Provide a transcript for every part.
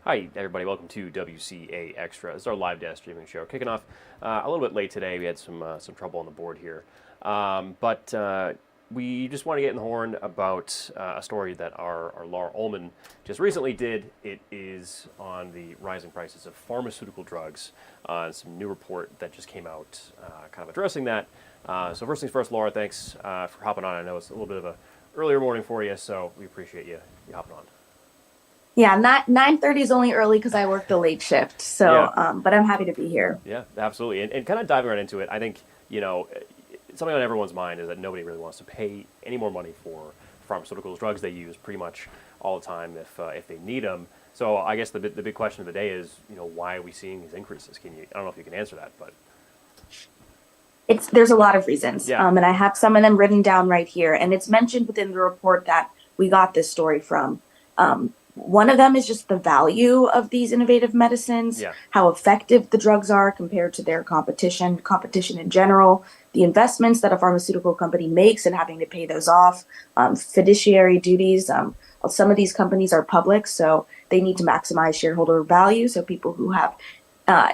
Hi, everybody. Welcome to WCAX Extra. This is our live desk streaming show. Kicking off a little bit late today. We had some trouble on the board here, but we just want to get in the horn about a story that our Laura Ullman just recently did. It is on the rising prices of pharmaceutical drugs. Some new report that just came out, kind of addressing that. So first things first, Laura. Thanks for hopping on. I know it's a little bit of a earlier morning for you, so we appreciate you hopping on. Yeah, not 9:30 is only early because I work the late shift. Yeah. But I'm happy to be here. Yeah, absolutely. And kind of diving right into it, I think, something on everyone's mind is that nobody really wants to pay any more money for pharmaceuticals, drugs they use pretty much all the time if they need them. So I guess the big question of the day is, why are we seeing these increases? I don't know if you can answer that, but There's a lot of reasons, yeah, and I have some of them written down right here. And it's mentioned within the report that we got this story from. One of them is just the value of these innovative medicines, yeah, how effective the drugs are compared to their competition in general, the investments that a pharmaceutical company makes and having to pay those off, fiduciary duties. Some of these companies are public, so they need to maximize shareholder value. So people who have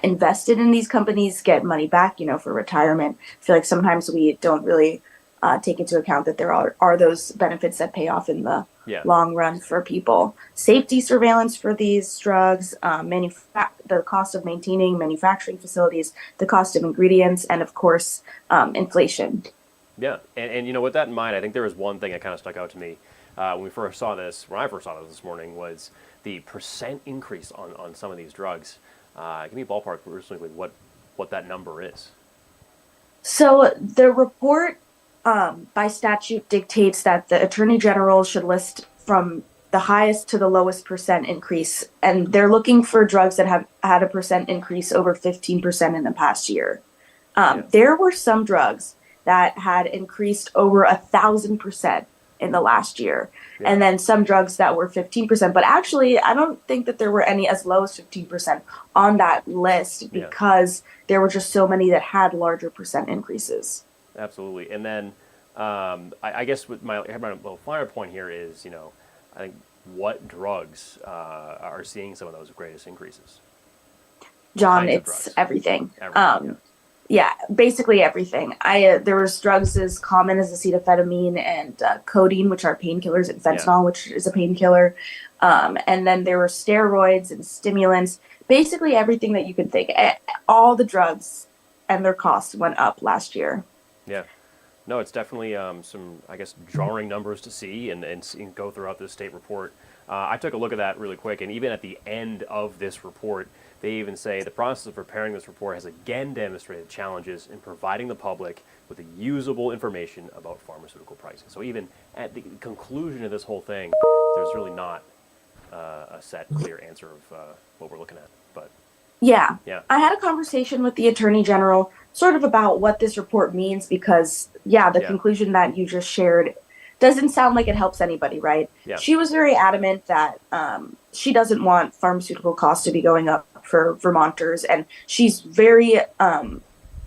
invested in these companies get money back, for retirement. I feel like sometimes we don't really take into account that there are those benefits that pay off in the yeah. long run for people. Safety surveillance for these drugs, the cost of maintaining manufacturing facilities, the cost of ingredients, and of course, inflation. Yeah, and with that in mind, I think there was one thing that kind of stuck out to me when I first saw this this morning, was the percent increase on some of these drugs. Give me a ballpark personally what that number is. So the report by statute dictates that the attorney general should list from the highest to the lowest percent increase. And they're looking for drugs that have had a percent increase over 15% in the past year. Yeah, There were some drugs that had increased over 1,000% in the last year. yeah, And then some drugs that were 15%. But actually, I don't think that there were any as low as 15% on that list yeah. because there were just so many that had larger percent increases. Absolutely. And then I guess with my little final point here is, I think what drugs are seeing some of those greatest increases? What John, kinds of it's drugs? everything. Everything, yeah. Yeah, basically everything. I There was drugs as common as acetaminophen and codeine, which are painkillers, and Yeah. fentanyl, which is a painkiller. And then there were steroids and stimulants. Basically everything that you could think. All the drugs and their costs went up last year. Yeah. No, it's definitely some, I guess, jarring numbers to see and go throughout this state report. I took a look at that really quick, and even at the end of this report, they even say the process of preparing this report has again demonstrated challenges in providing the public with the usable information about pharmaceutical pricing. So even at the conclusion of this whole thing, there's really not a set, clear answer of what we're looking at. But Yeah. yeah, I had a conversation with the attorney general sort of about what this report means because, yeah, the yeah, conclusion that you just shared doesn't sound like it helps anybody, right? yeah, She was very adamant that she doesn't want pharmaceutical costs to be going up for Vermonters, and she's very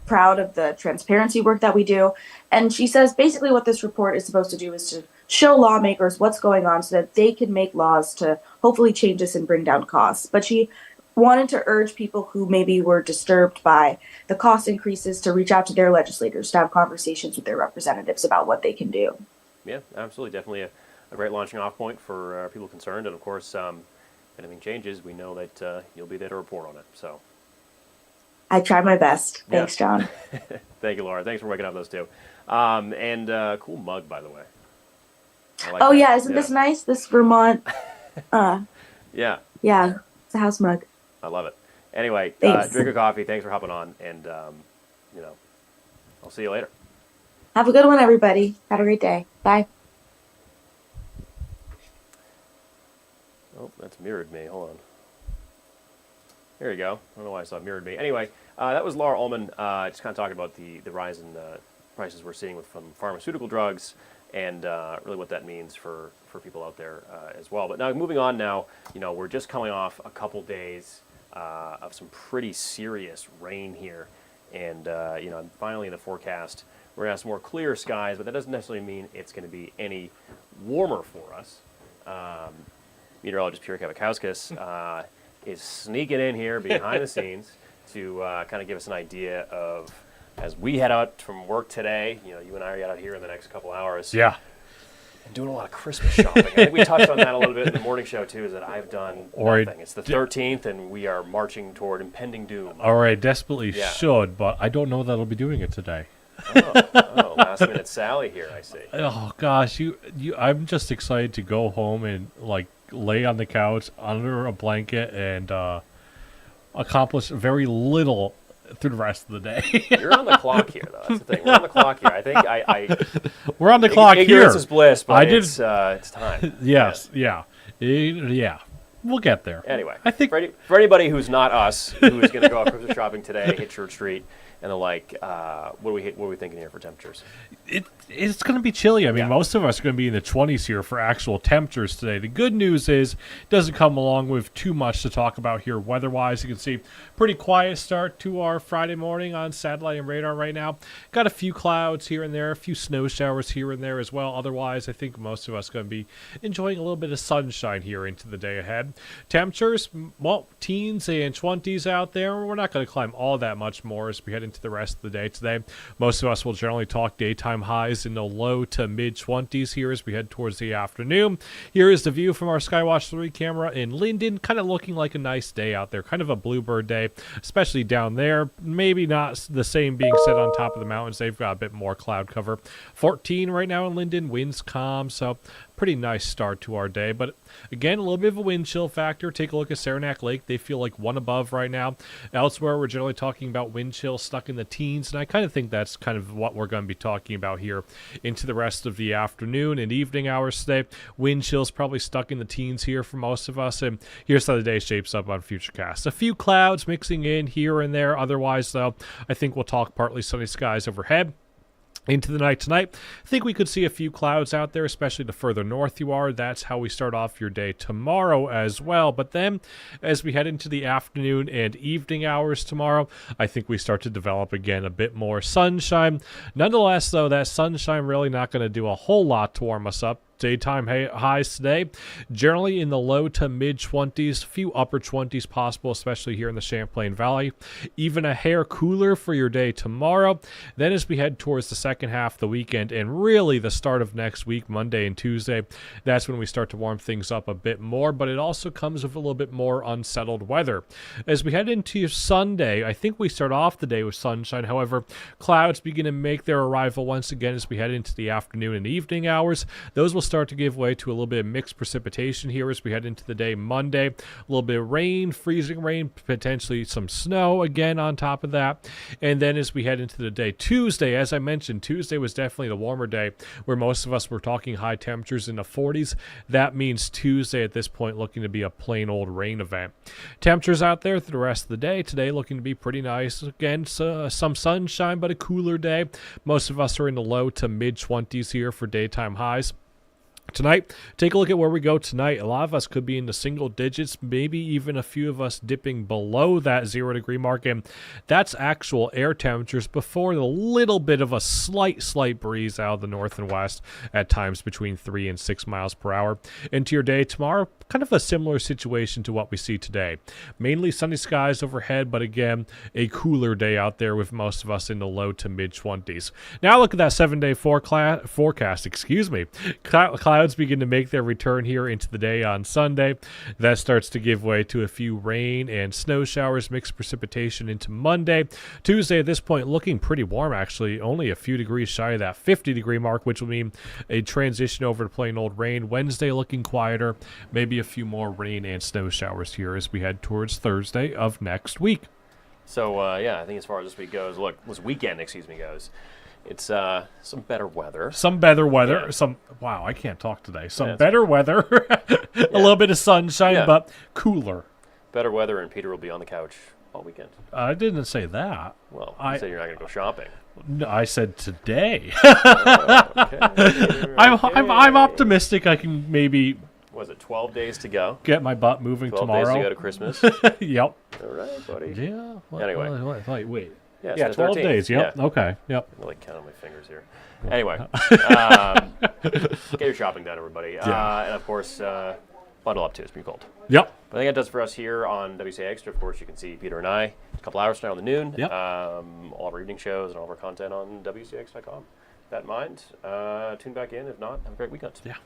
proud of the transparency work that we do. And she says basically what this report is supposed to do is to show lawmakers what's going on so that they can make laws to hopefully change this and bring down costs. But she wanted to urge people who maybe were disturbed by the cost increases to reach out to their legislators, to have conversations with their representatives about what they can do. yeah, absolutely. Definitely a great launching off point for people concerned. And of course, if anything changes, we know that you'll be there to report on it. So, I tried my best. yeah. Thanks, John. Thank you, Laura. Thanks for waking up those two. And cool mug, by the way. I like Oh that. yeah, isn't Yeah. this nice? This Vermont, uh, Yeah, yeah, it's a house mug. I love it. Anyway, Thanks. drink your coffee. Thanks for hopping on. And, I'll see you later. Have a good one, everybody. Have a great day. Bye. Oh, that's mirrored me. Hold on. There you go. I don't know why I saw mirrored me. Anyway, that was Laura Ullman just kind of talking about the rise in prices we're seeing from pharmaceutical drugs and really what that means for people out there as well. But now moving on now, we're just coming off a couple days of some pretty serious rain here. And, finally in the forecast, we're going to have some more clear skies, but that doesn't necessarily mean it's going to be any warmer for us. Meteorologist Pierre Kavakauskas is sneaking in here behind the scenes to kind of give us an idea of, as we head out from work today, you and I are out here in the next couple hours. Yeah. And doing a lot of Christmas shopping. I think we touched on that a little bit in the morning show, too, is that I've done nothing. It's the 13th, and we are marching toward impending doom. Or I desperately should, but I don't know that I'll be doing it today. Last minute Sally here, I see. Oh, gosh. I'm just excited to go home and, lay on the couch under a blanket and accomplish very little through the rest of the day. You're on the clock here, though. That's the thing. We're on the clock here. I think we're on the clock here. Ignorance is bliss, but it's time. Yes, yeah. We'll get there. Anyway, I think for anybody who's not us, who is going to go out Christmas shopping today, hit Church Street, and the like, what are we thinking here for temperatures? It's going to be chilly. I mean, most of us are going to be in the 20s here for actual temperatures today. The good news is it doesn't come along with too much to talk about here weather-wise. You can see pretty quiet start to our Friday morning on satellite and radar right now. Got a few clouds here and there, a few snow showers here and there as well. Otherwise, I think most of us are going to be enjoying a little bit of sunshine here into the day ahead. Temperatures, well, teens and 20s out there. We're not going to climb all that much more as we head into the rest of the day today. Most of us will generally talk daytime highs in the low to mid 20s here as we head towards the afternoon. Here is the view from our Skywatch 3 camera in Linden, kind of looking like a nice day out there, kind of a bluebird day, especially down there. Maybe not the same being said on top of the mountains. They've got a bit more cloud cover. 14 right now in Linden, winds calm, so pretty nice start to our day. But again, a little bit of a wind chill factor. Take a look at Saranac Lake. They feel like one above right now. Elsewhere, we're generally talking about wind chill stuck in the teens, and I kind of think that's kind of what we're going to be talking about here into the rest of the afternoon and evening hours today. Wind chill's probably stuck in the teens here for most of us, and here's how the day shapes up on Futurecast. A few clouds mixing in here and there. Otherwise, though, I think we'll talk partly sunny skies overhead. Into the night tonight, I think we could see a few clouds out there, especially the further north you are. That's how we start off your day tomorrow as well. But then, as we head into the afternoon and evening hours tomorrow, I think we start to develop again a bit more sunshine. Nonetheless, though, that sunshine really not going to do a whole lot to warm us up. Daytime highs today, generally in the low to mid 20s, few upper 20s possible, especially here in the Champlain Valley. Even a hair cooler for your day tomorrow. Then as we head towards the second half of the weekend and really the start of next week, Monday and Tuesday, that's when we start to warm things up a bit more, but it also comes with a little bit more unsettled weather. As we head into Sunday, I think we start off the day with sunshine. However, clouds begin to make their arrival once again as we head into the afternoon and evening hours. Those will start to give way to a little bit of mixed precipitation here as we head into the day Monday. A little bit of rain, freezing rain, potentially some snow again on top of that. And then as we head into the day Tuesday, as I mentioned, Tuesday was definitely the warmer day where most of us were talking high temperatures in the 40s. That means Tuesday at this point looking to be a plain old rain event. Temperatures out there through the rest of the day today looking to be pretty nice. Again, some sunshine, but a cooler day. Most of us are in the low to mid 20s here for daytime highs. Tonight, take a look at where we go tonight. A lot of us could be in the single digits, maybe even a few of us dipping below that 0 degree mark. And that's actual air temperatures before the little bit of a slight breeze out of the north and west at times between 3 and 6 miles per hour. Into your day tomorrow, kind of a similar situation to what we see today. Mainly sunny skies overhead, but again, a cooler day out there with most of us in the low to mid 20s. Now look at that 7-day forecast. Clouds begin to make their return here into the day on Sunday. That starts to give way to a few rain and snow showers, mixed precipitation into Monday. Tuesday at this point looking pretty warm actually, only a few degrees shy of that 50 degree mark, which will mean a transition over to plain old rain. Wednesday looking quieter, maybe a few more rain and snow showers here as we head towards Thursday of next week. So I think as far as this week goes, this weekend goes, it's some better weather. Yeah. Wow, I can't talk today. Better weather. A little bit of sunshine, but cooler. Better weather, and Peter will be on the couch all weekend. I didn't say that. Well, you said you're not going to go shopping. No, I said today. Okay. I'm optimistic I can maybe... Was it 12 days to go? Get my butt moving 12 tomorrow. 12 days to go to Christmas? Yep. All right, buddy. Yeah. Wait. Yeah, 12 days. Yep. Yeah. Okay. Yep. I'm like counting my fingers here. Anyway, get your shopping done, everybody. And of course, bundle up too. It's pretty cold. Yep. But I think that does for us here on WCAX. Of course, you can see Peter and I a couple hours tonight on the noon. Yep. All of our evening shows and all of our content on WCAX.com. With that in mind, tune back in. If not, have a great weekend. Yeah.